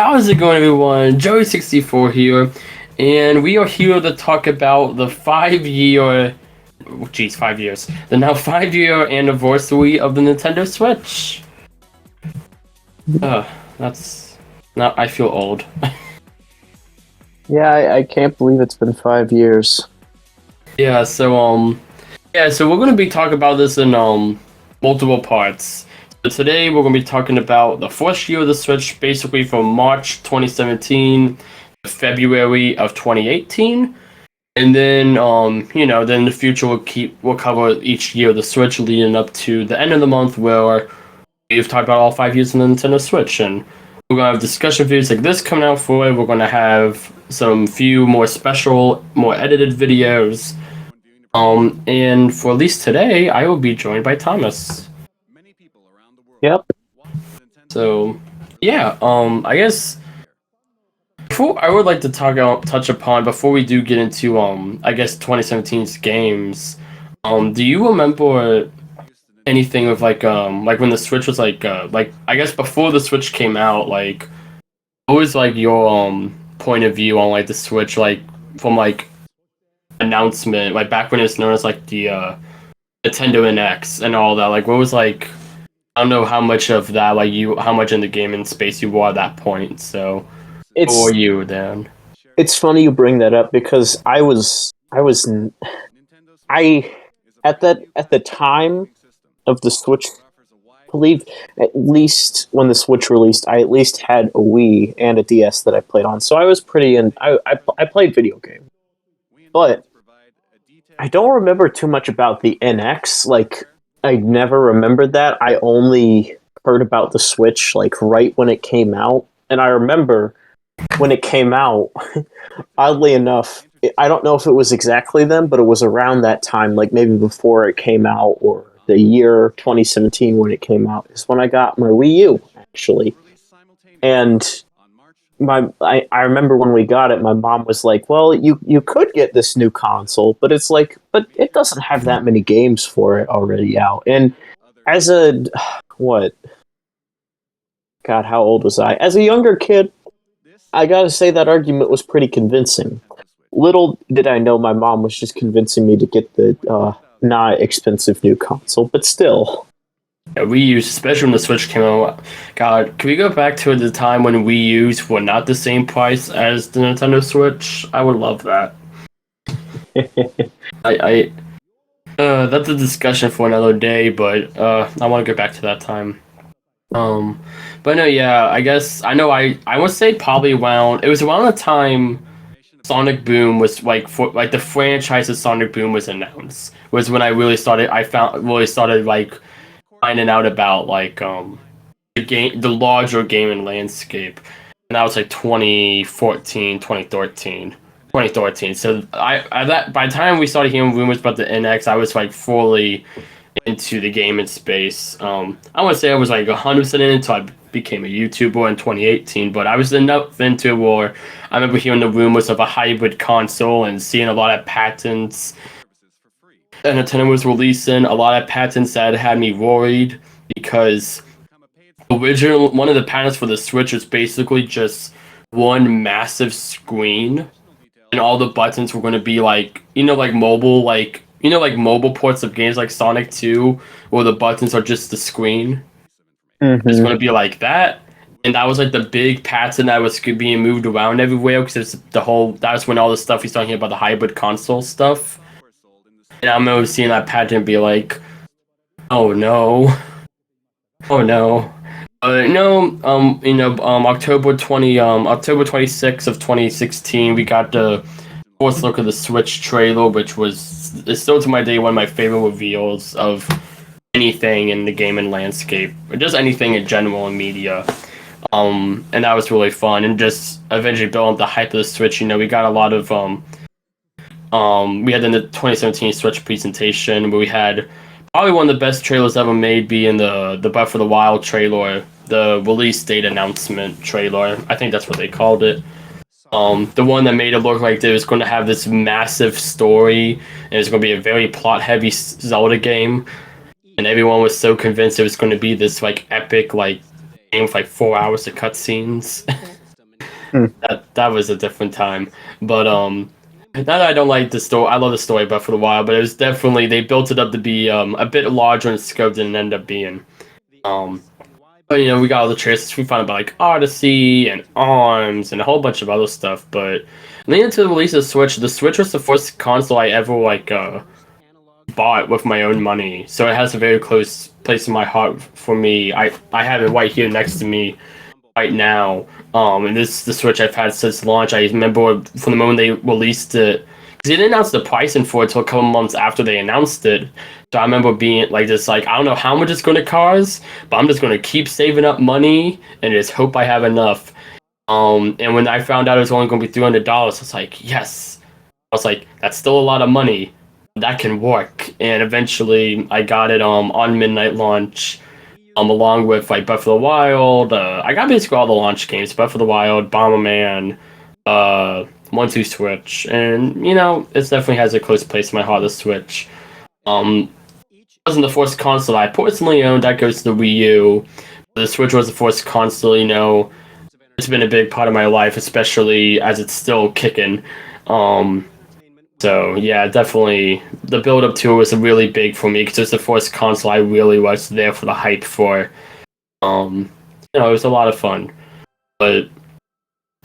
How's it going, everyone? Joey64 here, and we are here to talk about the 5 year, geez, 5 years, the now 5 year anniversary of the Nintendo Switch. That's now I feel old. Yeah, I can't believe it's been 5 years. So we're gonna be talking about this in multiple parts. So today we're going to be talking about the first year of the Switch, basically from March 2017 to February of 2018. And then, then in the future we'll cover each year of the Switch leading up to the end of the month where we've talked about all 5 years of the Nintendo Switch. And we're going to have discussion videos like this coming out for it. We're going to have some few more special, more edited videos. And for at least today, I will be joined by Thomas. Yep. So, yeah, I guess before I would like to touch upon before we do get into I guess 2017's games. Do you remember anything of like when the Switch was like I guess before the Switch came out, like what was like your point of view on like the Switch, like from like announcement, like back when it was known as like the Nintendo NX and all that, like what was like I don't know how much of that, like how much in the gaming space you were at that point. So, for you then, it's funny you bring that up because I at the time of the Switch, I believe at least when the Switch released, I at least had a Wii and a DS that I played on. So I was pretty I played video games, but I don't remember too much about the NX. Like, I never remembered that. I only heard about the Switch like right when it came out. And I remember when it came out, oddly enough, I don't know if it was exactly then, but it was around that time, like maybe before it came out or the year 2017 when it came out, is when I got my Wii U, actually. And I remember when we got it, my mom was like, well, you could get this new console, but it's like, but it doesn't have that many games for it already out. And as a, what? God, how old was I? As a younger kid, I gotta say that argument was pretty convincing. Little did I know my mom was just convincing me to get the not expensive new console, but still. Yeah, Wii U, especially when the Switch came out. God, can we go back to the time when Wii U's were not the same price as the Nintendo Switch? I would love that. That's a discussion for another day, but I want to go back to that time. But no, yeah, I guess I know. I would say probably around. It was around the time Sonic Boom was like the franchise of Sonic Boom was announced. Was when I really started. Really started like finding out about like the larger gaming landscape, and that was like 2014, 2013. 2013. So by the time we started hearing rumors about the NX, I was like fully into the gaming space. I wouldn't say I was like 100% in it until I became a YouTuber in 2018, but I was enough into where I remember hearing the rumors of a hybrid console and seeing a lot of patents that Nintendo was releasing, a lot of patents that had me worried because one of the patents for the Switch was basically just one massive screen, and all the buttons were going to be like mobile, like mobile ports of games like Sonic 2, where the buttons are just the screen. Mm-hmm. It's going to be like that. And that was like the big patent that was being moved around everywhere because that was when all the stuff he's talking about the hybrid console stuff. And I remember seeing that patent be like, oh no. Oh no. October 26th of 2016, we got the fourth look of the Switch trailer, which is still to my day one of my favorite reveals of anything in the gaming landscape, or just anything in general in media. And that was really fun, and just eventually built up the hype of the Switch. We got a lot of we had in the 2017 Switch presentation where we had probably one of the best trailers ever made, being the Breath of the Wild trailer, the release date announcement trailer. I think that's what they called it. The one that made it look like it was going to have this massive story, and it was going to be a very plot-heavy Zelda game, and everyone was so convinced it was going to be this like epic like game with like 4 hours of cutscenes. Hmm. That was a different time. But not that I don't like the story. I love the story, but for a while. But it was definitely they built it up to be a bit larger in scope than it ended up being. Um, but we got all the trailers. We found about like Odyssey and Arms and a whole bunch of other stuff. But leading into the release of Switch, the Switch was the first console I ever bought with my own money, so it has a very close place in my heart for me. I have it right here next to me right now. And this is the Switch I've had since launch. I remember from the moment they released it, because they didn't announce the pricing for it until a couple months after they announced it. So I remember being like, just like, I don't know how much it's going to cost, but I'm just going to keep saving up money and just hope I have enough. And when I found out it was only going to be $300, I was like, yes. I was like, that's still a lot of money. That can work. And eventually, I got it on midnight launch. Along with like Breath of the Wild. I got basically all the launch games: Breath of the Wild, Bomberman, 1-2 Switch, and it definitely has a close place in my heart. The Switch. It wasn't the first console I personally owned. That goes to the Wii U. The Switch was the first console. It's been a big part of my life, especially as it's still kicking. So yeah, definitely the build up to it was really big for me because it was the first console I really was there for the hype for. It was a lot of fun, but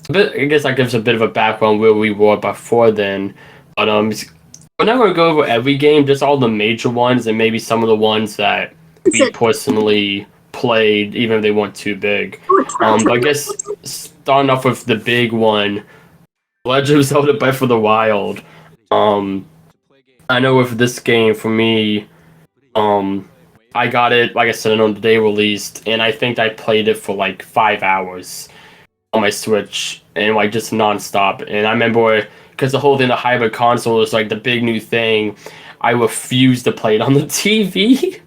I guess that gives a bit of a background where we were before then. But we're not gonna go over every game, just all the major ones and maybe some of the ones that we personally played, even if they weren't too big. But I guess starting off with the big one, Legend of Zelda: Breath of the Wild. I know with this game for me, I got it like I said on the day released, and I think I played it for like 5 hours on my Switch and like just nonstop. And I remember because the whole thing, the hybrid console is like the big new thing. I refused to play it on the TV.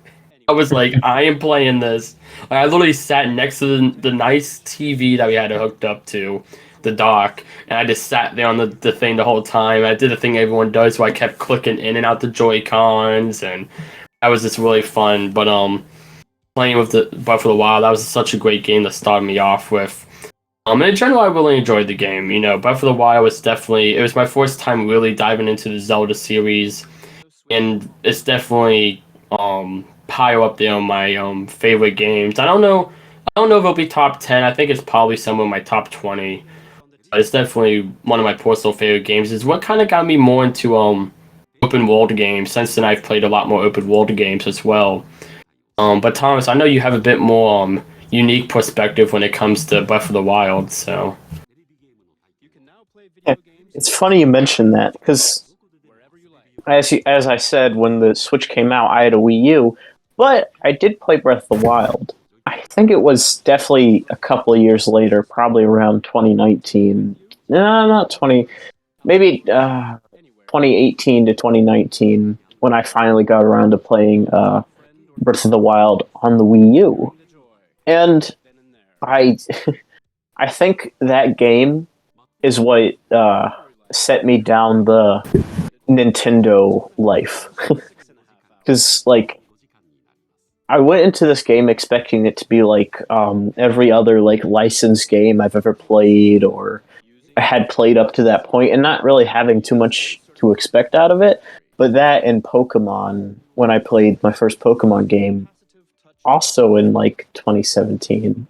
I was like, I am playing this. Like, I literally sat next to the nice TV that we had it hooked up to, the dock, and I just sat there on the thing the whole time. I did the thing everyone does, where I kept clicking in and out the Joy Cons, and that was just really fun. But playing with the Breath of the Wild, that was such a great game to start me off with. And in general, I really enjoyed the game. Breath of the Wild was definitely it was my first time really diving into the Zelda series, and it's definitely higher up there on my favorite games. I don't know if it'll be top 10. I think it's probably somewhere in my top 20. But it's definitely one of my personal favorite games. Is what kind of got me more into open world games. Since then, I've played a lot more open world games as well. But Thomas, I know you have a bit more unique perspective when it comes to Breath of the Wild. So Yeah, it's funny you mention that because as I said, when the Switch came out, I had a Wii U, but I did play Breath of the Wild. I think it was definitely a couple of years later, probably around 2019. No, not 20. Maybe 2018 to 2019 when I finally got around to playing Breath of the Wild on the Wii U. And I I think that game is what set me down the Nintendo life. Because, like, I went into this game expecting it to be like every other like licensed game I've ever played or had played up to that point, and not really having too much to expect out of it. But that and Pokemon, when I played my first Pokemon game, also in like 2016,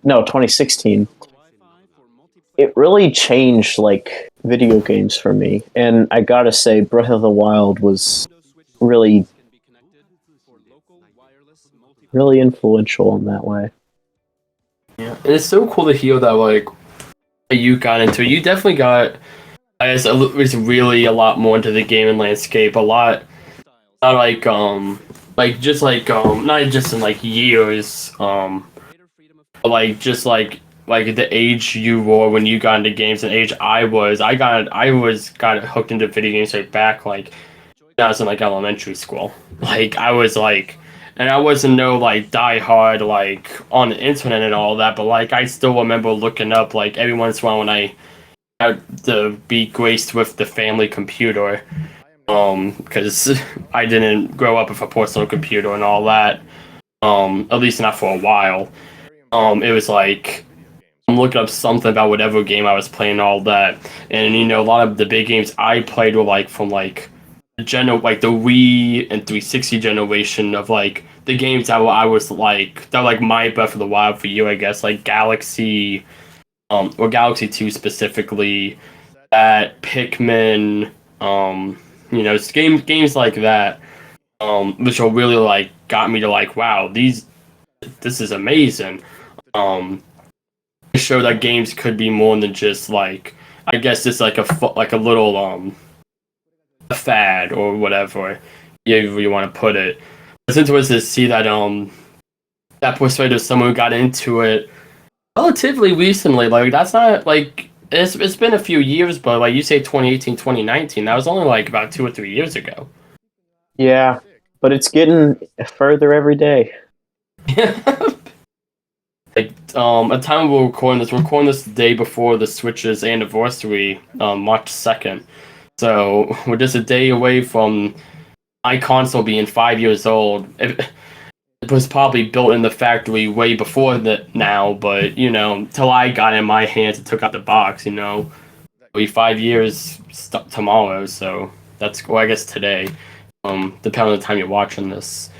it really changed like video games for me. And I gotta say, Breath of the Wild was really, really influential in that way. yeah, and it's so cool to hear that you got into it. You definitely got was really a lot more into the gaming landscape. A lot, not just not just in like years, but like just like the age you were when you got into games and age I was. I got hooked into video games like back like when I was in like elementary school. Like I was like. And I wasn't no like die hard like on the internet and all that, but like I still remember looking up like every once in a while when I had to be graced with the family computer, because I didn't grow up with a personal computer and all that, at least not for a while. It was like looking up something about whatever game I was playing, all that, and a lot of the big games I played were like from like the Wii and 360 generation of like the games that I was like that were like my Breath of the Wild for you, I guess, like Galaxy, or Galaxy 2 specifically, that Pikmin, it's games like that, which will really like got me to like, wow, this is amazing. Um, show that games could be more than just like, I guess just like a little a fad or whatever you want to put it. It's interesting to see that that perspective someone who got into it relatively recently. Like that's not like it's been a few years, but like you say 2018, 2019, that was only like about 2 or 3 years ago. Yeah, but it's getting further every day. Like at time we're recording this the day before the Switch's anniversary, March 2nd. So we're just a day away from my console being 5 years old. It was probably built in the factory way before that now, but till I got it in my hands and took out the box, it'll be 5 years tomorrow. So that's, well, I guess today, depending on the time you're watching this.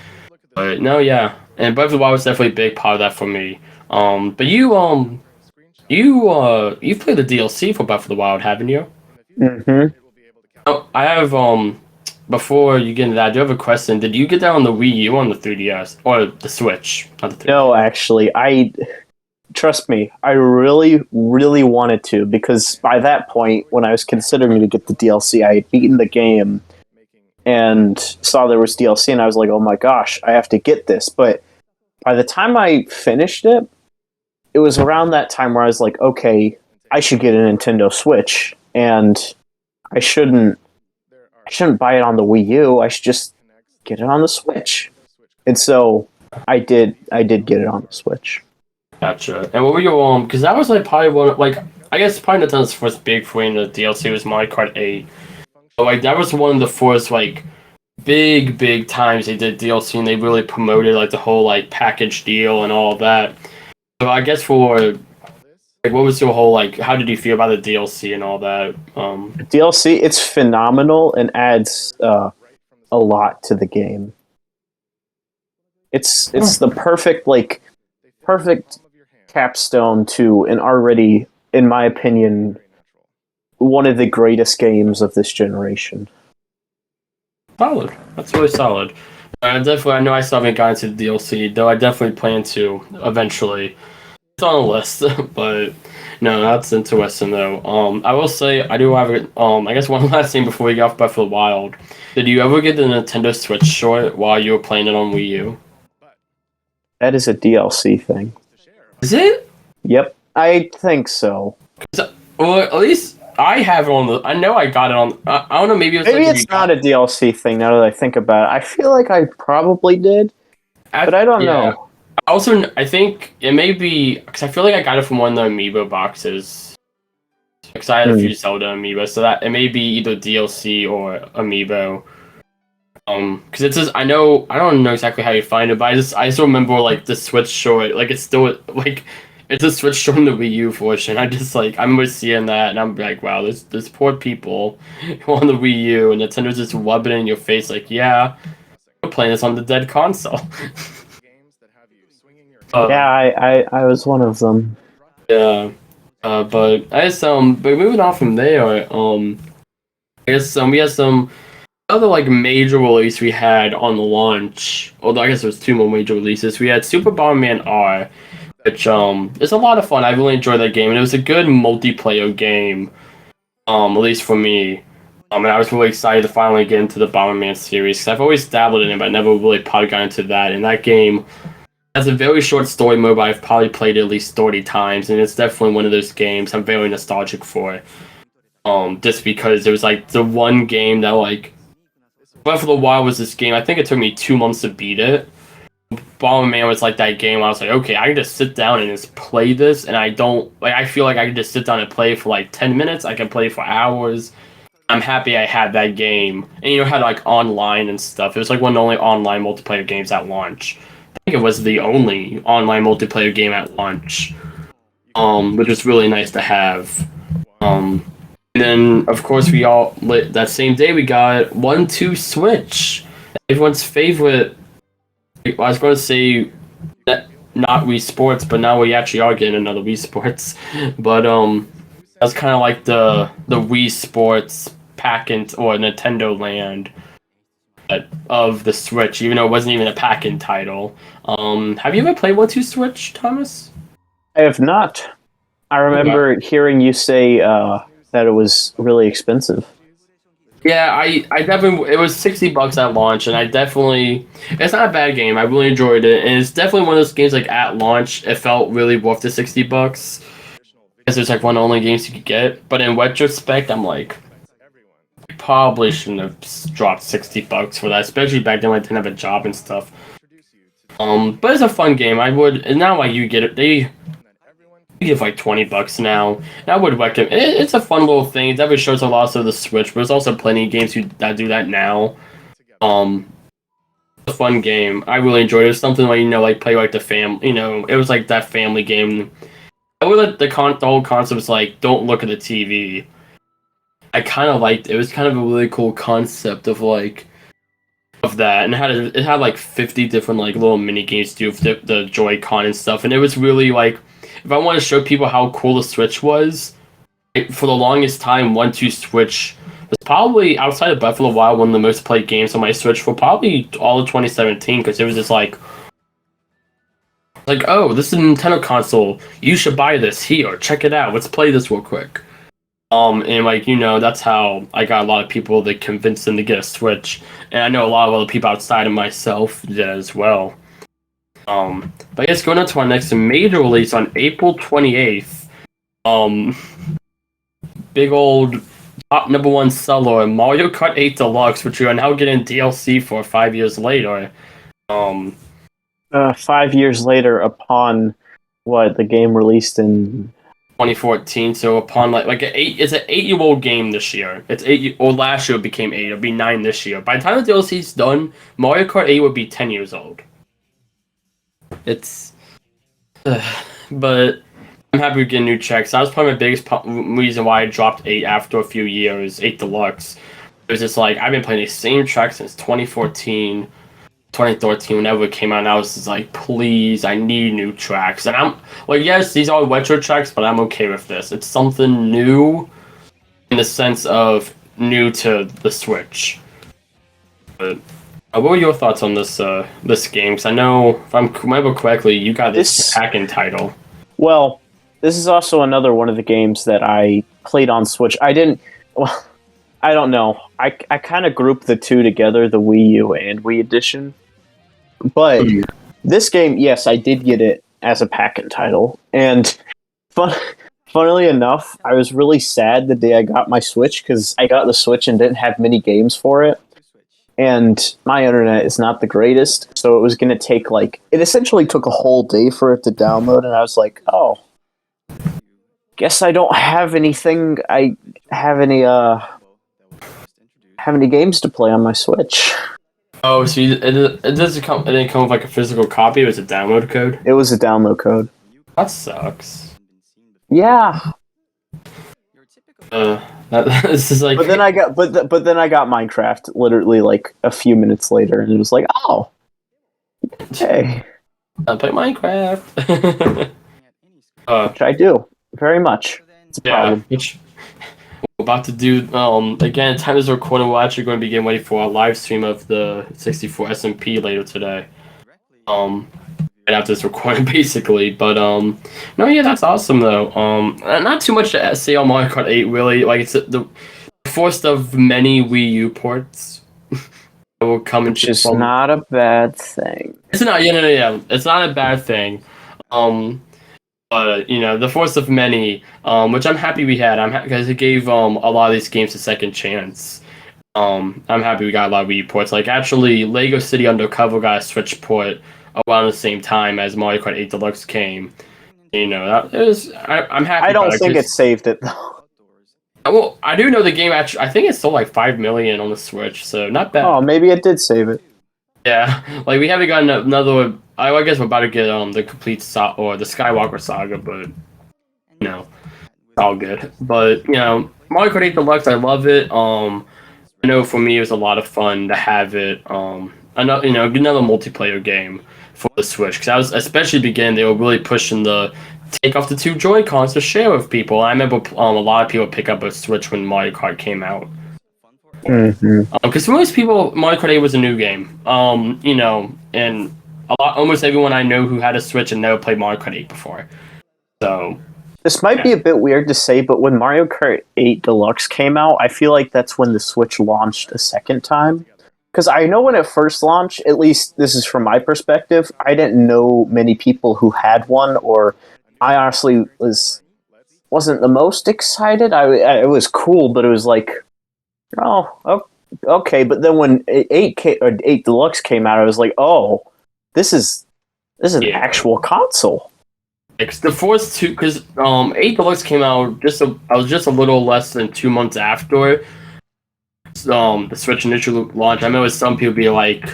But no, yeah, and Breath of the Wild was definitely a big part of that for me. But you've played the DLC for Breath of the Wild, haven't you? Mm-hmm. Oh, I have before you get into that, I do have a question. Did you get that on the Wii U, on the 3DS, or the Switch? Not the 3DS. No, actually, trust me, I really, really wanted to, because by that point, when I was considering to get the DLC, I had beaten the game and saw there was DLC, and I was like, oh my gosh, I have to get this. But by the time I finished it, it was around that time where I was like, okay, I should get a Nintendo Switch, and I shouldn't buy it on the Wii U. I should just get it on the Switch. And so I did get it on the Switch. Gotcha. And what were your because that was like probably one of, like, I guess probably Nintendo's first big thing in the DLC was Mario Kart 8. But like that was one of the first like big times they did DLC, and they really promoted like the whole like package deal and all of that. So I guess for like, what was your whole like? How did you feel about the DLC and all that? DLC, it's phenomenal and adds a lot to the game. It's the perfect capstone to an already, in my opinion, one of the greatest games of this generation. Solid. That's really solid. I know I still haven't gotten to the DLC, though I definitely plan to eventually. It's on the list, but no, that's interesting though. I will say I do have I guess one last thing before we get off Breath of the Wild. Did you ever get the Nintendo Switch short while you were playing it on Wii U? That is a DLC thing. Is it? Yep, I think so. Well, at least I have it on the. I know I got it on. I don't know. Maybe It's not a DLC thing. Now that I think about it, I feel like I probably did, but I don't know. Also, I think it may be because I feel like I got it from one of the Amiibo boxes. Because I had a few Zelda Amiibo, so that it may be either DLC or Amiibo. Because it says I don't know exactly how you find it, but I still remember like the Switch short, like it's still like it's a Switch short in the Wii U version. I remember seeing that, and I'm like, wow, there's poor people on the Wii U, and Nintendo's just rubbing it in your face, like, yeah, we're playing this on the dead console. I was one of them. Yeah, but I guess but moving on from there, I guess we had some other like major release we had on the launch. Although I guess there was two more major releases. We had Super Bomberman R, which is a lot of fun. I really enjoyed that game, and it was a good multiplayer game. At least for me. And I was really excited to finally get into the Bomberman series, because I've always dabbled in it, but I never really probably got into that. And that game has a very short story mode, but I've probably played it at least 30 times, and it's definitely one of those games I'm very nostalgic for. Just because it was like the one game that like Breath of the Wild was this game. I think it took me 2 months to beat it. Bomberman was like that game. I was like, okay, I can just sit down and just play this, and I don't like. I feel like I can just sit down and play for like 10 minutes. I can play for hours. I'm happy I had that game, and had like online and stuff. It was like one of the only online multiplayer games at launch. I think it was the only online multiplayer game at launch. which was really nice to have. And then of course we all that same day we got 1-2 Switch, everyone's favorite. I was going to say that not Wii Sports, but now we actually are getting another Wii Sports. But that's kind of like the Wii Sports pack-in or Nintendo Land of the Switch, even though it wasn't even a pack-in title. Have you ever played 1-2 Switch, Thomas? I have not. I remember hearing you say that it was really expensive. Yeah, I definitely, it was $60 at launch, and it's not a bad game. I really enjoyed it, and it's definitely one of those games like at launch, it felt really worth the $60 because it's like one of the only games you could get. But in retrospect, I'm like, I probably shouldn't have dropped $60 for that, especially back then when I didn't have a job and stuff. But it's a fun game. I would, and now like you get it, they give like $20 now. And I would recommend it's a fun little thing. It definitely shows a lot of the Switch, but there's also plenty of games that do that now. A fun game. I really enjoyed it. It's something like like play like the family. It was like that family game. I would like the whole concept was like don't look at the TV. I kind of liked it. It was kind of a really cool concept of that, and it had like 50 different like little mini games to do with the Joy-Con and stuff, and it was really like. If I want to show people how cool the Switch was, for the longest time, 1-2 Switch was probably, outside of Breath of the Wild, one of the most played games on my Switch for probably all of 2017, because it was just like, oh, this is a Nintendo console, you should buy this, here, check it out, let's play this real quick. And like, that's how I got a lot of people to convince them to get a Switch, and I know a lot of other people outside of myself did as well. But I guess going on to our next major release on April 28th, big old top #1 seller, Mario Kart 8 Deluxe, which we are now getting DLC for 5 years later. 5 years later, upon the game released in 2014. So upon it's an 8-year-old game this year. It's 8, or last year it became 8. It'll be 9 this year. By the time the DLC's done, Mario Kart 8 would be 10 years old. It's, but I'm happy we get new checks. That was probably my biggest reason why I dropped 8 after a few years. 8 Deluxe. It was just like I've been playing the same track since 2014, 2013, whenever it came out. And I was just like, please, I need new tracks. And I'm like, yes, these are retro tracks, but I'm okay with this. It's something new, in the sense of new to the Switch. But. What were your thoughts on this game? Because I know, if I remember correctly, you got this pack-in title. Well, this is also another one of the games that I played on Switch. I don't know. I kind of grouped the two together, the Wii U and Wii Edition. But this game, yes, I did get it as a pack-in title. And funnily enough, I was really sad the day I got my Switch, because I got the Switch and didn't have many games for it. And my internet is not the greatest, so it was going to take it essentially took a whole day for it to download, and I was like, oh, guess I don't have anything, have any games to play on my Switch. Oh, so it didn't come with like a physical copy, it was a download code? It was a download code. That sucks. Yeah. This is like. But then I got Minecraft literally like a few minutes later, and it was like, oh, hey, I play Minecraft. Which I do very much. It's a problem. Which we're about to do. Again, time is recording. We're actually going to be getting ready for our live stream of the 64 SMP later today. Right after this recording, basically. But no, yeah, that's awesome though. Not too much to say on Mario Kart 8 really. Like it's the first of many Wii U ports that will come into. Which is not a bad thing. It's not. Yeah. It's not a bad thing. But the first of many. Which I'm happy we had. Because it gave a lot of these games a second chance. I'm happy we got a lot of Wii U ports. Like actually, Lego City Undercover got a Switch port around the same time as Mario Kart 8 Deluxe came. That it was. I'm happy. I don't think it saved it though. Well, I do know the game actually. I think it's still like 5 million on the Switch, so not bad. Oh, maybe it did save it. Yeah, like we haven't gotten another. I guess we're about to get the complete the Skywalker Saga, but you know, it's all good. But Mario Kart 8 Deluxe, I love it. I know for me it was a lot of fun to have it. Another multiplayer game for the Switch because I was especially beginning they were really pushing the take off the two Joy Cons to share with people. I remember a lot of people pick up a Switch when Mario Kart came out. Mm-hmm. Because for most people, Mario Kart 8 was a new game. And almost everyone I know who had a Switch and never played Mario Kart 8 before. So This might be a bit weird to say, but when Mario Kart 8 Deluxe came out, I feel like that's when the Switch launched a second time. Because I know when it first launched, at least this is from my perspective, I didn't know many people who had one, or I honestly wasn't the most excited. It was cool, but it was like, okay. But then when 8 Deluxe came out, I was like, oh, this is an actual console. It's the first two, because 8 Deluxe came out I was just a little less than 2 months after the Switch initial launch. I remember some people be like,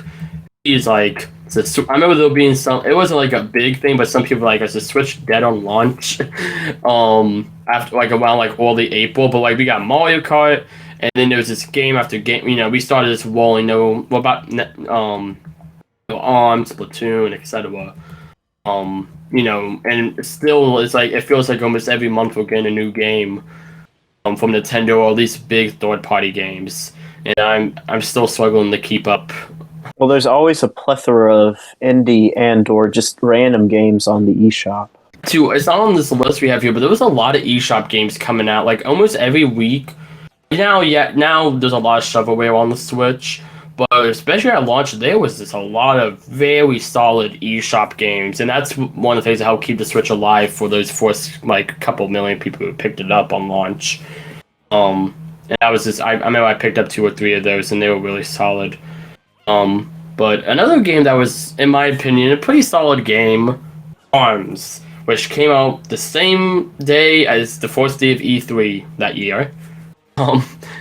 "He's like," I remember there being some. It wasn't like a big thing, but some people were like, "Is the Switch dead on launch?" After like around like early April, but like we got Mario Kart, and then there was this game after game. We started this rolling. What about ARMS, Splatoon, etc. And still, it's like it feels like almost every month we're getting a new game from Nintendo, or at least big third-party games, and I'm still struggling to keep up. Well, there's always a plethora of indie and/or just random games on the eShop. Too, it's not on this list we have here, but there was a lot of eShop games coming out, like almost every week. Now there's a lot of shovelware on the Switch. But especially at launch, there was just a lot of very solid eShop games, and that's one of the things that helped keep the Switch alive for those first like couple million people who picked it up on launch. And that was just I remember I picked up 2 or 3 of those, and they were really solid. But another game that was, in my opinion, a pretty solid game, ARMS, which came out the same day as the first day of E3 that year.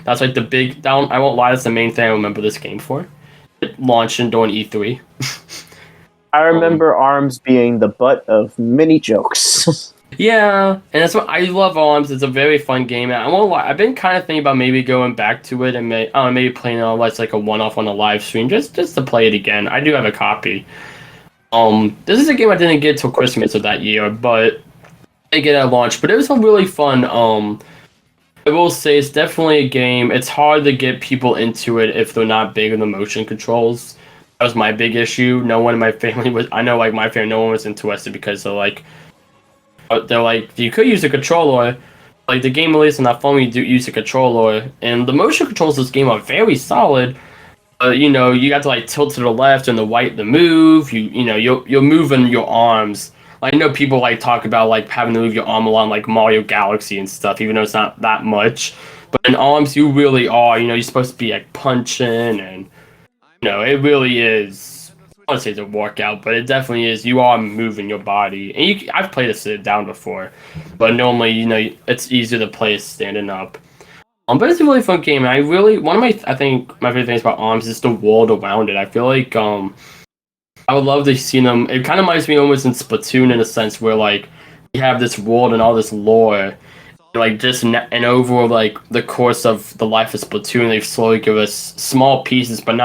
That's like the big down. I won't lie, that's the main thing I remember this game for. It launched during E3. I remember ARMS being the butt of many jokes. Yeah, and that's what I love ARMS. It's a very fun game. And I won't lie, I've been kind of thinking about maybe going back to it and maybe playing it unless like a one-off on a live stream just to play it again. I do have a copy. This is a game I didn't get till Christmas of that year, but I get it at launch. But it was really fun. I will say it's definitely a game. It's hard to get people into it if they're not big on the motion controls. That was my big issue. No one in my family was. I know, like my family, no one was interested because they're like, you could use a controller. Like the game released on that phone, you do use a controller, and the motion controls of this game are very solid. You got to like tilt to the left and the move. You're moving your arms. I know people like talk about like having to move your arm along like Mario Galaxy and stuff, even though it's not that much. But in ARMS, you really are. You're supposed to be like punching, and it really is. I don't say it's a workout, but it definitely is. You are moving your body, and I've played it sit down before, but normally it's easier to play standing up. But it's a really fun game. And I think my favorite things about ARMS is the world around it. I feel like I would love to see them. It kind of reminds me almost in Splatoon in a sense where like we have this world and all this lore, like just and over like the course of the life of Splatoon, they slowly give us small pieces, but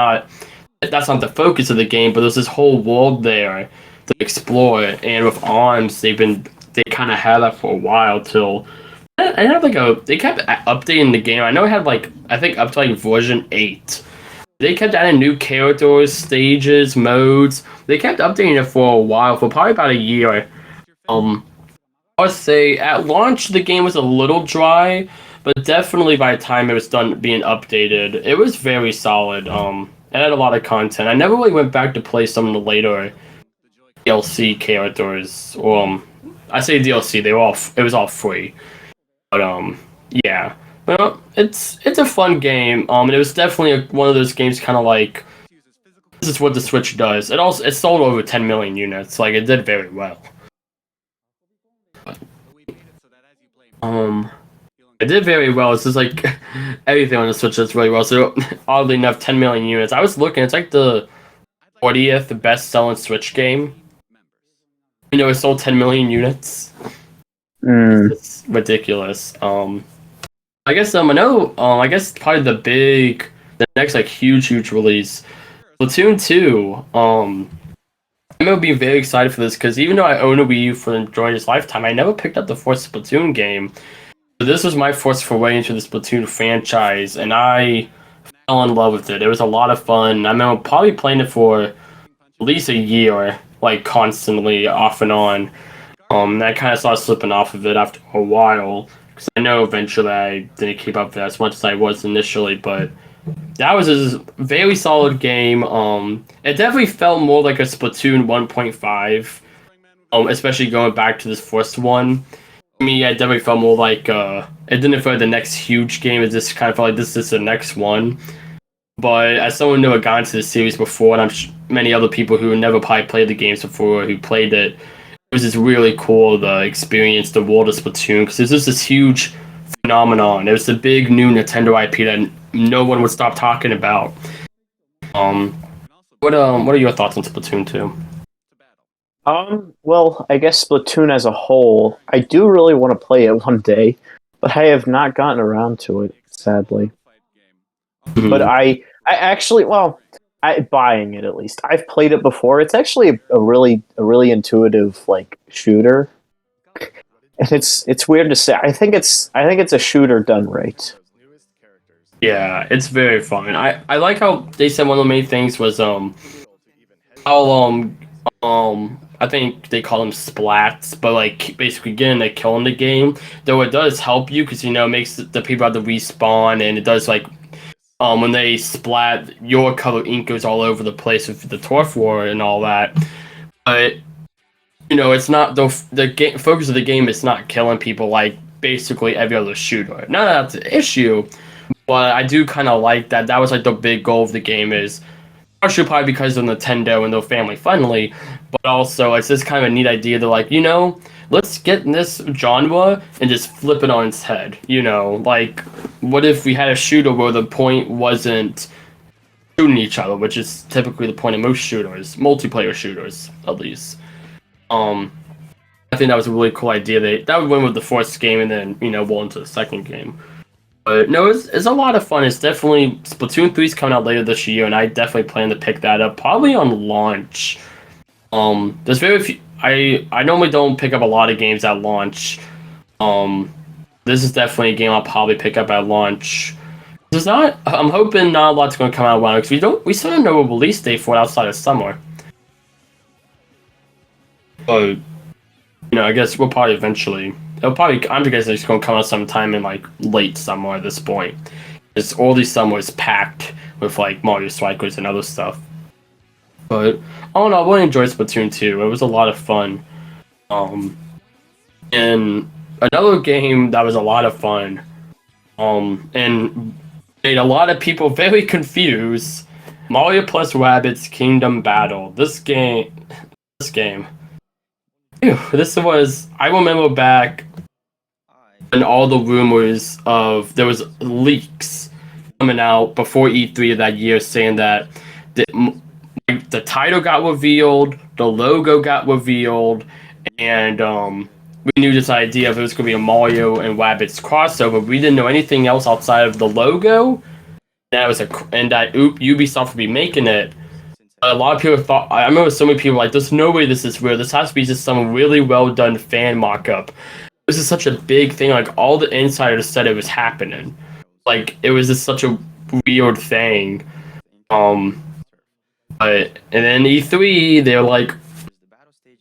that's not the focus of the game. But there's this whole world there to explore, and with ARMS, they kind of had that for a while till. I have they kept updating the game. I know it had I think up to version 8. They kept adding new characters, stages, modes. They kept updating it for a while, for probably about a year. I would say at launch the game was a little dry, but definitely by the time it was done being updated, it was very solid. It had a lot of content. I never really went back to play some of the later DLC characters. I say DLC, it was all free. But yeah. Well, it's a fun game. And it was definitely one of those games, kind of like this is what the Switch does. It sold over 10 million units. Like it did very well. But, it did very well. It's just like everything on the Switch does really well. So oddly enough, 10 million units. I was looking. It's like the 40th best-selling Switch game. It sold 10 million units. Mm. It's ridiculous. I guess I know. I guess probably the next like huge release, Splatoon 2. I remember being very excited for this because even though I own a Wii U for enjoying its lifetime, I never picked up the first Splatoon game. So this was my first foray into the Splatoon franchise, and I fell in love with it. It was a lot of fun. I remember probably playing it for at least a year, like constantly off and on. And I kind of started slipping off of it after a while because I know eventually I didn't keep up with it as much as I was initially, but that was a very solid game. It definitely felt more like a Splatoon 1.5, especially going back to this first one. I mean, yeah, it definitely felt more like it didn't feel like the next huge game. It just kind of felt like this is the next one. But as someone who had gone to the series before, and many other people who never probably played the games before who played it, it was just really cool to experience the world of Splatoon because it's just this huge phenomenon. It was the big new Nintendo IP that no one would stop talking about. Um, what are your thoughts on Splatoon 2? Well, I guess Splatoon as a whole, I do really want to play it one day, but I have not gotten around to it, sadly. But Mhm. I actually, well, buying it at least. I've played it before. It's actually a really intuitive like shooter, and it's weird to say. I think it's a shooter done right. Yeah, it's very fun. I like how they said one of the main things was how I think they call them splats, but like basically getting a kill in the game. Though it does help you because it makes the people have to respawn, and it does like when they splat, your color ink goes all over the place with the turf war and all that. But it's not the game focus of the game is not killing people like basically every other shooter. None of that's an issue, but I do kind of like that. That was like the big goal of the game is partially probably because of Nintendo and they're family friendly, but also it's just kind of a neat idea to like, let's get in this genre and just flip it on its head. Like what if we had a shooter where the point wasn't shooting each other, which is typically the point of most shooters, multiplayer shooters at least. Um, I think that was a really cool idea. That would win with the first game and then roll into the second game. But no, it's a lot of fun. It's definitely Splatoon 3 is coming out later this year, and I definitely plan to pick that up probably on launch. There's very few. I normally don't pick up a lot of games at launch. Um, this is definitely a game I'll probably pick up at launch. There's not. I'm hoping not a lot's going to come out because we still don't know a release date for it outside of summer. But I guess we'll probably eventually. I'm guessing it's going to come out sometime in like late summer at this point. It's all these summers packed with like Mario Strikers and other stuff. But all in all, I really enjoyed Splatoon 2. It was a lot of fun. Um, and another game that was a lot of fun. And made a lot of people very confused. Mario plus Rabbids Kingdom Battle. This game. Ew, this was. I remember back when all the rumors of there was leaks coming out before E3 of that year saying that the title got revealed, the logo got revealed, and we knew this idea of it was going to be a Mario and Rabbids crossover. We didn't know anything else outside of the logo. And that Ubisoft would be making it. A lot of people thought. I remember so many people like, "There's no way this is real. This has to be just some really well done fan mock-up." This is such a big thing. Like all the insiders said it was happening. Like it was just such a weird thing. Um, and then E3, they're like,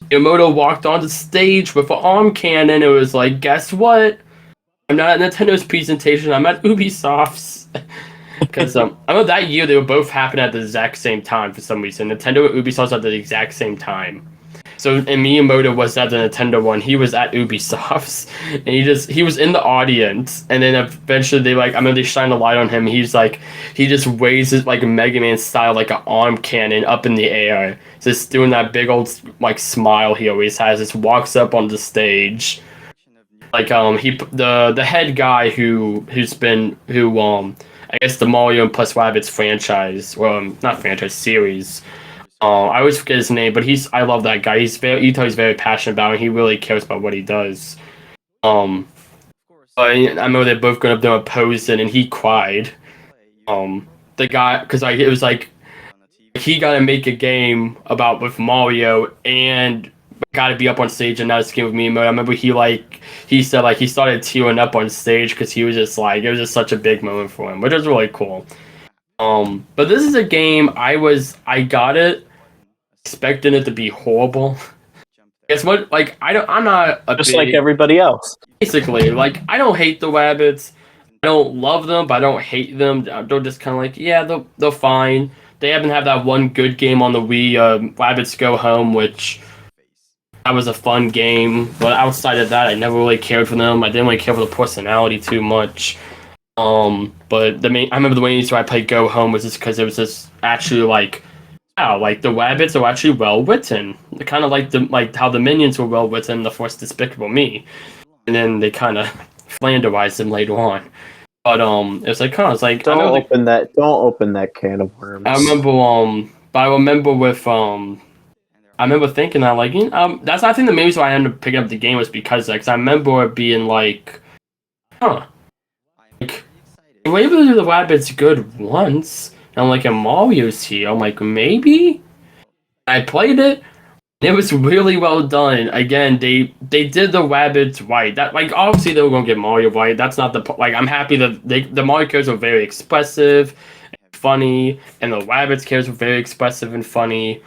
Miyamoto walked onto stage with an arm cannon. It was like, guess what? I'm not at Nintendo's presentation. I'm at Ubisoft's. Because I know that year they were both happening at the exact same time for some reason. Nintendo and Ubisoft at the exact same time. So and Miyamoto was at the Nintendo one. He was at Ubisoft's, and he was in the audience. And then eventually they shine a light on him. He just raises like a Mega Man style, like an arm cannon up in the air, just doing that big old like smile he always has. Just walks up on the stage, like the head guy who I guess the Mario and plus Rabbids franchise, well, not franchise series. I always forget his name, but I love that guy. He's very passionate about it. And he really cares about what he does. Um, but I remember they both got up there opposing, and he cried. The guy, because like it was like he got to make a game about with Mario and got to be up on stage and not this game with me mode. I remember he said like he started tearing up on stage because he was just like it was just such a big moment for him, which was really cool. But this is a game I got it expecting it to be horrible. It's what like I'm not a Just like big everybody else. basically like I don't hate the rabbits. I don't love them, but I don't hate them. They're just kind of like yeah, they're fine. They haven't had that one good game on the Wii, Rabbits Go Home, which that was a fun game. But outside of that, I never really cared for them. I didn't really care for the personality too much. But I remember the main reason why I played Go Home was just because it was just actually like, wow, like the rabbits are actually well written. Kind of like how the minions were well written in the first Despicable Me, and then they kind of flanderized them later on. But it was like kind of it's like Don't open that can of worms. I remember but I remember with I remember thinking that like that's I think the main reason why I ended up picking up the game was because like 'cause I remember it being like, huh, like we were able to do the rabbits good once. And I'm like, and Mario's here. I'm like, maybe. I played it. It was really well done. Again, they did the rabbits right. That like obviously they were gonna get Mario right. That's not like I'm happy that the Mario characters were very expressive, and funny, and the rabbits characters were very expressive and funny.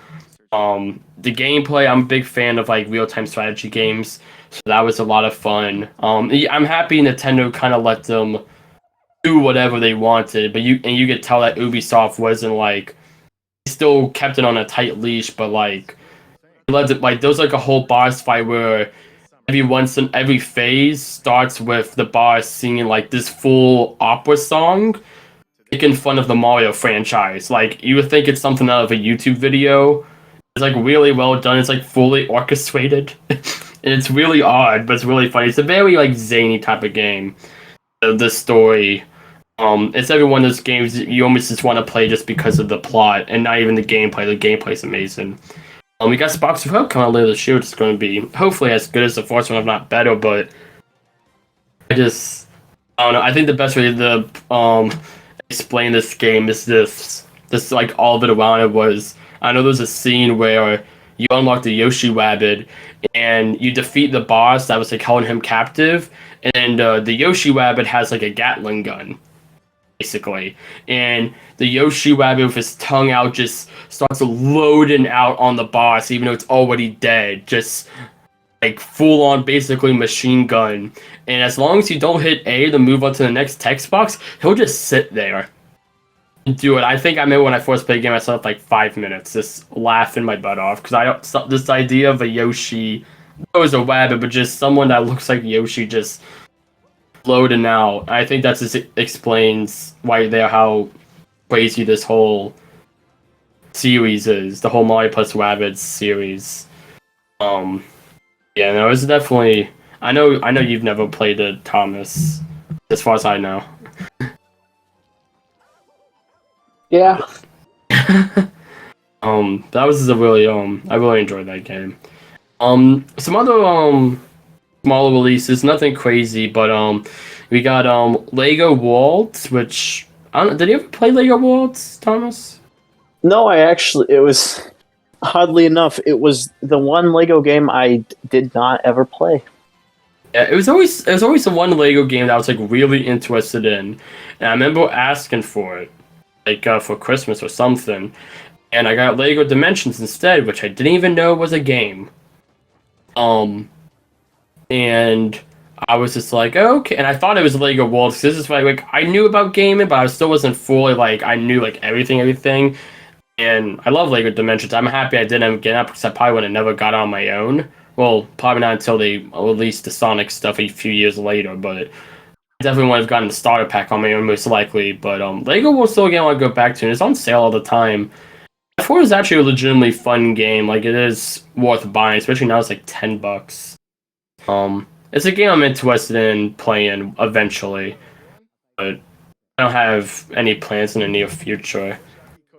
The gameplay, I'm a big fan of like real time strategy games, so that was a lot of fun. I'm happy Nintendo kind of let them do whatever they wanted, but you could tell that Ubisoft wasn't like still kept it on a tight leash, but like like there's like a whole boss fight where every phase starts with the boss singing like this full opera song making fun of the Mario franchise. Like you would think it's something out of a YouTube video. It's like really well done. It's like fully orchestrated. And it's really odd, but it's really funny. It's a very like zany type of game. The story. It's every one of those games that you almost just want to play just because of the plot and not even the gameplay. The gameplay's amazing. We got Sparks of Hope coming out later this year, which is going to be hopefully as good as the first one, if not better. But I don't know. I think the best way to explain this game is this like all of it around it was I know there's a scene where you unlock the Yoshi Rabbit and you defeat the boss that was like holding him captive, and the Yoshi Rabbit has like a Gatling gun basically. And the Yoshi Rabbit with his tongue out just starts loading out on the boss, even though it's already dead. Just like full on basically machine gun. And as long as you don't hit A to move on to the next text box, he'll just sit there and do it. I think I remember when I first played the game, I saw it like 5 minutes, just laughing my butt off. Because this idea of a Yoshi, it was a rabbit, but just someone that looks like Yoshi just loading out. I think that just explains how crazy this whole series is. The whole Mario plus Rabbids series. Yeah, no, it's definitely. I know you've never played it, Thomas. As far as I know. Yeah. That was a really I really enjoyed that game. Some other smaller releases, nothing crazy, but we got Lego Worlds, which I don't. Did you ever play Lego Worlds, Thomas? No, it was oddly enough, it was the one Lego game I did not ever play. Yeah, it was always the one Lego game that I was like really interested in, and I remember asking for it, like for Christmas or something, and I got Lego Dimensions instead, which I didn't even know was a game. And I was just like, okay, and I thought it was Lego Worlds. This is like I knew about gaming, but I still wasn't fully like I knew like everything. And I love Lego Dimensions. I'm happy I didn't get up because I probably would have never got on my own. Well, probably not until they released the Sonic stuff a few years later, but I definitely would have gotten the starter pack on my own most likely. But Lego Worlds still a game I go back to, and it's on sale all the time. I thought it was actually a legitimately fun game. Like it is worth buying, especially now it's like $10. It's a game I'm interested in playing eventually, but I don't have any plans in the near future.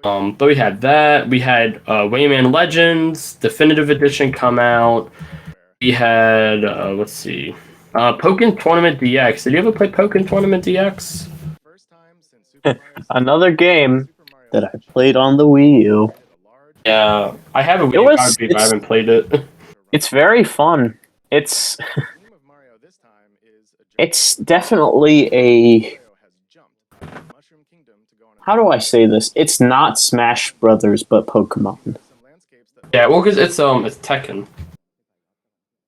But we had that. We had Rayman Legends Definitive Edition come out. We had let's see. Pokken Tournament Dx. Did you ever play Pokken Tournament DX? Another game that I played on the Wii U. Yeah, I have a It Wii U was copy, but I haven't played it. it's very fun. It's it's definitely a how do I say this? It's not Smash Brothers, but Pokemon. Yeah, well, because it's Tekken.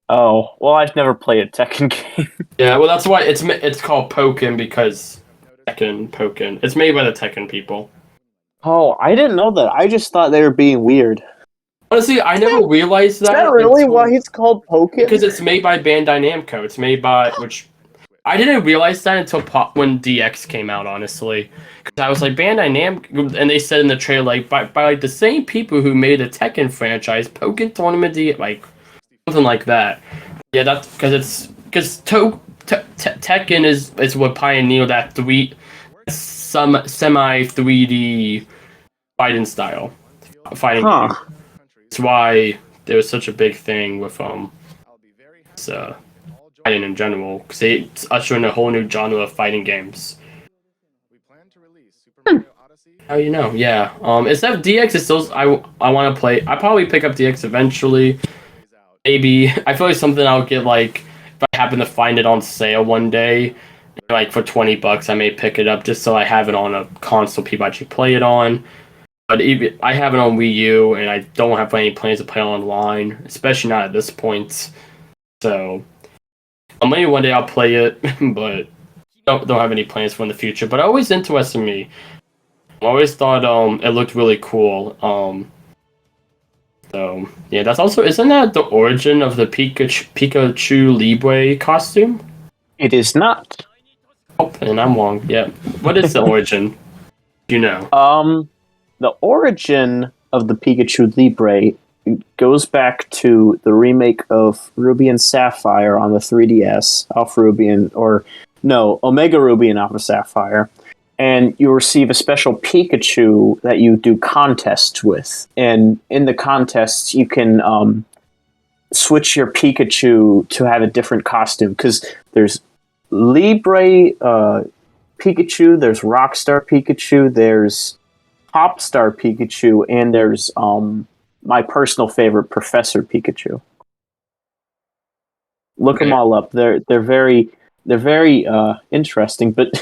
Oh, well, I've never played a Tekken game. Yeah, well, that's why it's called Pokken because Pokken. It's made by the Tekken people. Oh, I didn't know that. I just thought they were being weird. Honestly, I never realized Is that that really why until it's called because Pokken? it's made by Bandai Namco. It's made by which I didn't realize that until when DX came out. Honestly, because I was like Bandai Namco, and they said in the trailer like by like the same people who made the Tekken franchise, Pokken Tournament DX, like something like that. Yeah, that's because Tekken is what pioneered that some semi 3D fighting style, fighting Huh. game. That's why there was such a big thing with fighting in general because they ushered in a whole new genre of fighting games. How you know? Yeah. Except DX is still I want to play. I probably pick up DX eventually. Maybe I feel like something I'll get like if I happen to find it on sale one day, like for $20, I may pick it up just so I have it on a console people actually play it on. But even I have it on Wii U, and I don't have any plans to play online, especially not at this point. So maybe one day I'll play it, but don't have any plans for in the future. But it always interested me. I always thought it looked really cool. So yeah, that's also isn't that the origin of the Pikachu Libre costume? It is not. Oh, and I'm wrong. Yeah, what is the origin? Do you know? The origin of the Pikachu Libre goes back to the remake of Ruby and Sapphire on the 3DS, Alpha Ruby or no, Omega Ruby and Alpha Sapphire, and you receive a special Pikachu that you do contests with, and in the contests you can switch your Pikachu to have a different costume because there's Libre Pikachu, there's Rockstar Pikachu, there's Popstar Pikachu, and there's my personal favorite, Professor Pikachu. Look them Okay. all up. They're very interesting. But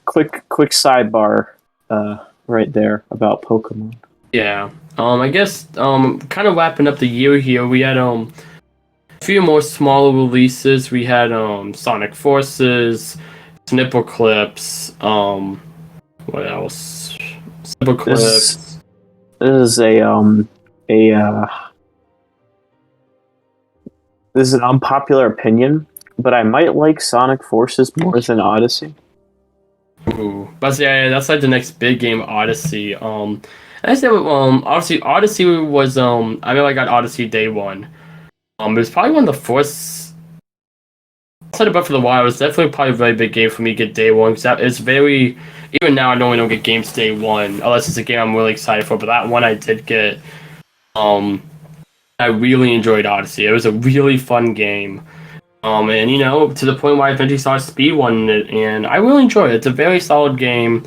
quick sidebar right there about Pokemon. Yeah. I guess kind of wrapping up the year here. We had a few more smaller releases. We had Sonic Forces, Snipper Clips. What else? Snipper This Clips. this is a this is an unpopular opinion, but I might like Sonic Forces more than Odyssey. Ooh. But yeah, that's like the next big game, Odyssey. I said obviously Odyssey was I know I got Odyssey day one. It was probably one of the first. Outside of Breath of the Wild, it was definitely probably a very big game for me to get day one because it's very. Even now, I normally don't get games day one unless it's a game I'm really excited for. But that one I did get. I really enjoyed Odyssey. It was a really fun game. And you know, to the point where I eventually started speedrunning it, and I really enjoy it. It's a very solid game.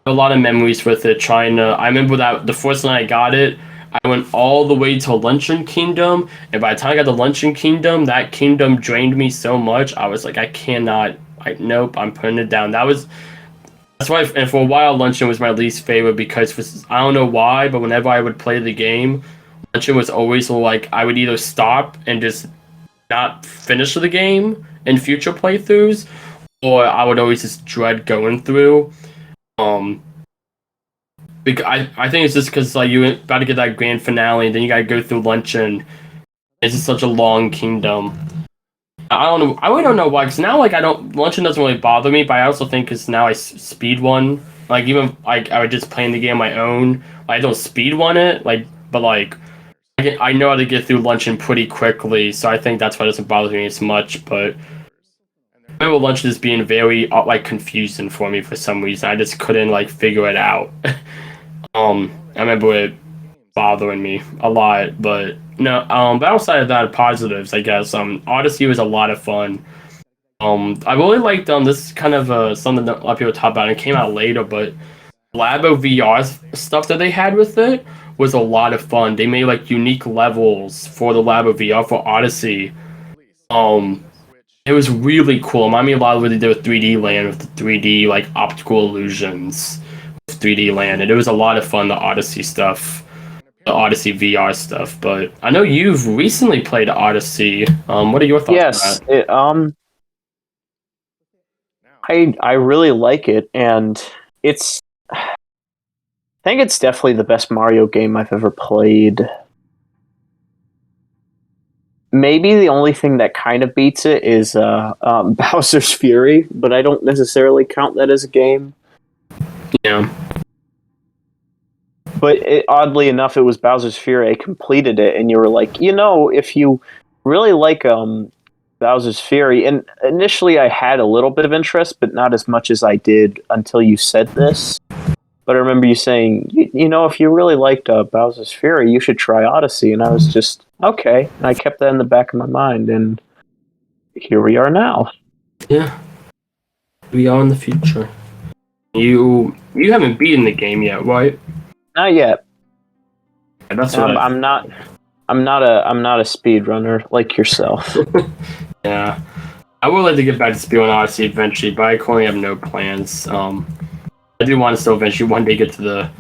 A lot of memories with it. I remember that the first night I got it, I went all the way to Luncheon Kingdom, and by the time I got to Luncheon Kingdom, that kingdom drained me so much. I was like, I cannot. Nope, I'm putting it down. That's why. And for a while, Luncheon was my least favorite because I don't know why, but whenever I would play the game, Luncheon was always like I would either stop and just not finish the game in future playthroughs, or I would always just dread going through. Um, because I think it's just because like you're about to get that grand finale, and then you gotta go through Luncheon. It's just such a long kingdom. I don't know. I really don't know why. Because now, like, I don't Luncheon doesn't really bother me, but I also think because now I speed one. Like even like I would just playing the game on my own. I don't speed one it. Like, but like I know how to get through Luncheon pretty quickly, so I think that's why it doesn't bother me as much. But I remember Luncheon just being very like confusing for me for some reason. I just couldn't like figure it out. I remember it bothering me a lot, but no. But outside of that, positives, I guess. Odyssey was a lot of fun. I really liked this is kind of something that a lot of people talk about. And it came out later, but Labo VR stuff that they had with it was a lot of fun. They made like unique levels for the Labo VR for Odyssey. Um, it was really cool. It reminded me a lot of what they did with 3D Land with the 3D like optical illusions with 3D Land, and it was a lot of fun. The Odyssey stuff, the Odyssey VR stuff. But I know you've recently played Odyssey. What are your thoughts on Yes, that? I really like it, and it's I think it's definitely the best Mario game I've ever played. Maybe the only thing that kind of beats it is Bowser's Fury, but I don't necessarily count that as a game. Yeah, But oddly enough, it was Bowser's Fury. I completed it, and you were like, if you really like Bowser's Fury, and initially I had a little bit of interest, but not as much as I did until you said this. But I remember you saying, if you really liked Bowser's Fury, you should try Odyssey. And I was just, okay. And I kept that in the back of my mind, and here we are now. yeah, we are in the future. You haven't beaten the game yet, right? Not yet. Yeah, that's what I'm not a speedrunner like yourself. Yeah, I would like to get back to Speed on Odyssey eventually, but I currently have no plans. I do want to still eventually one day get to the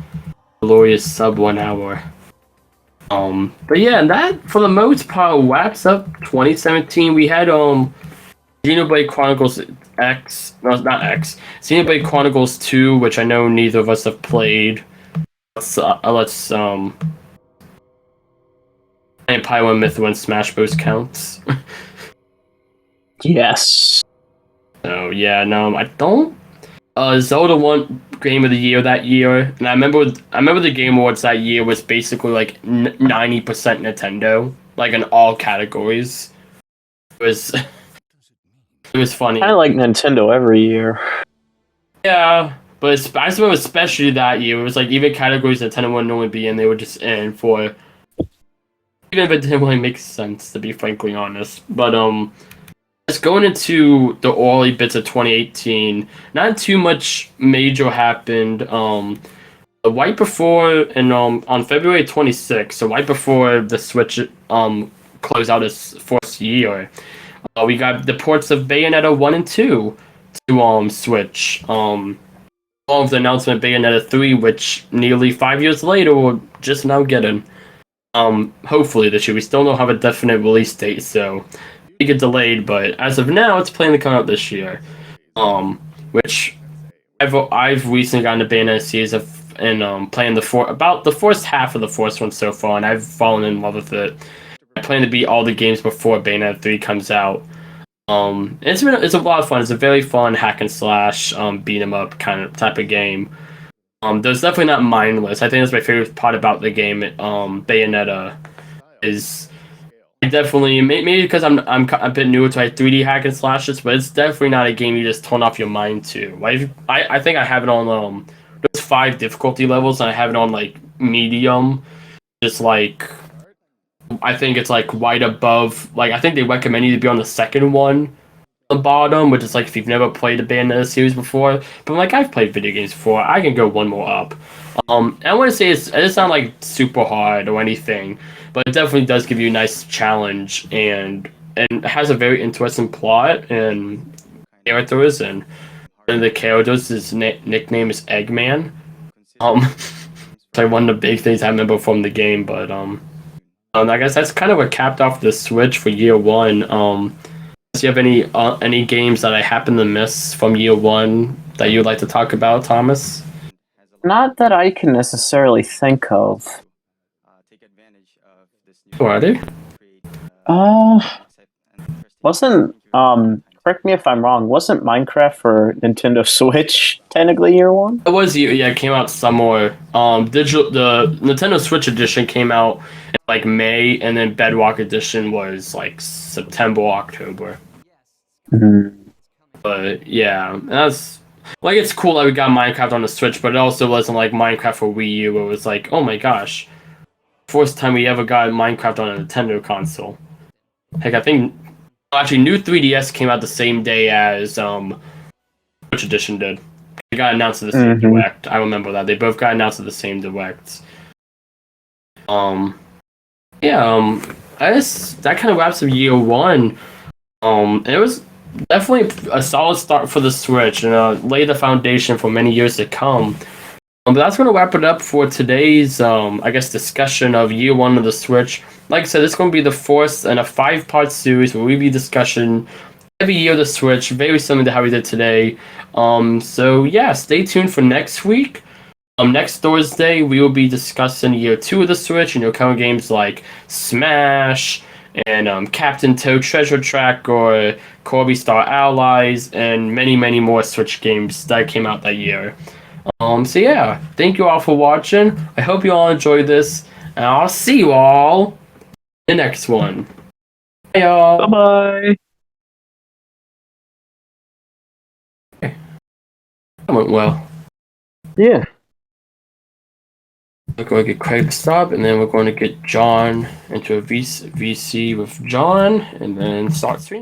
glorious sub 1 hour. But yeah, and that for the most part wraps up 2017. We had Xenoblade Chronicles X, no, not X, Xenoblade Chronicles 2, which I know neither of us have played. Let's and Pyro Myth when Smash Bros counts. Yes. So yeah, no, I don't. Zelda won Game of the Year that year, and I remember the Game Awards that year was basically like 90% Nintendo, like in all categories. It was it was funny. I like Nintendo every year. Yeah, but I just remember especially that year, it was like even categories Nintendo wouldn't normally be in, they were just in for, even if it didn't really make sense, to be frankly honest. But just going into the early bits of 2018, not too much major happened. Right before, and on February 26th, so right before the Switch closed out its first year, we got the ports of Bayonetta 1 and 2 to Switch. Along with the announcement of Bayonetta 3, which nearly 5 years later we're just now getting. Hopefully this year. We still don't have a definite release date, so it get delayed, but as of now it's planning to come out this year. Which I've recently gotten a Bayonetta series of, and playing about the first half of the first one so far, and I've fallen in love with it. I plan to beat all the games before Bayonetta 3 comes out. It's a lot of fun. It's a very fun hack and slash beat 'em up kind of type of game. There's definitely not mindless. I think that's my favorite part about the game. Bayonetta is definitely maybe because I'm a bit newer to like 3D hack and slashes, but it's definitely not a game you just turn off your mind to. Like I think I have it on there's 5 difficulty levels, and I have it on like medium, just like I think it's like right above. Like I think they recommend you to be on the second one, the bottom, which is like if you've never played a Bayonetta series before. But like I've played video games before, I can go one more up. And I want to say it's not like super hard or anything, but it definitely does give you a nice challenge, and has a very interesting plot and characters, and one of the characters, his nickname is Eggman. It's like one of the big things I remember from the game, but I guess that's kind of what capped off the Switch for year one. Do you have any games that I happen to miss from year one that you'd like to talk about, Thomas? Not that I can necessarily think of. Who are they? Uh, wasn't correct me if I'm wrong. Wasn't Minecraft for Nintendo Switch technically year one? It was yeah, it came out somewhere. The Nintendo Switch edition came out in like May, and then Bedrock edition was like September, October. Mm-hmm. But yeah, and that's like it's cool that we got Minecraft on the Switch, but it also wasn't like Minecraft for Wii U, where it was like, oh my gosh, first time we ever got Minecraft on a Nintendo console. Heck, I think Actually, new 3DS came out the same day as Switch Edition did. They got announced at the same direct. I remember that they both got announced at the same direct. Yeah. I guess that kind of wraps up year one. And it was definitely a solid start for the Switch and lay the foundation for many years to come. But that's going to wrap it up for today's, I guess, discussion of year one of the Switch. Like I said, it's going to be the fourth in a 5-part series where we'll be discussing every year of the Switch, very similar to how we did today. So yeah, stay tuned for next week. Next Thursday, we will be discussing year 2 of the Switch, cover games like Smash and Captain Toad Treasure Track or Corby Star Allies and many, many more Switch games that came out that year. So yeah, thank you all for watching. I hope you all enjoyed this, and I'll see you all in the next one. Bye, y'all. Bye-bye. Okay. That went well. Yeah. We're going to get Craig to stop, and then we're going to get John into a VC with John, and then start streaming.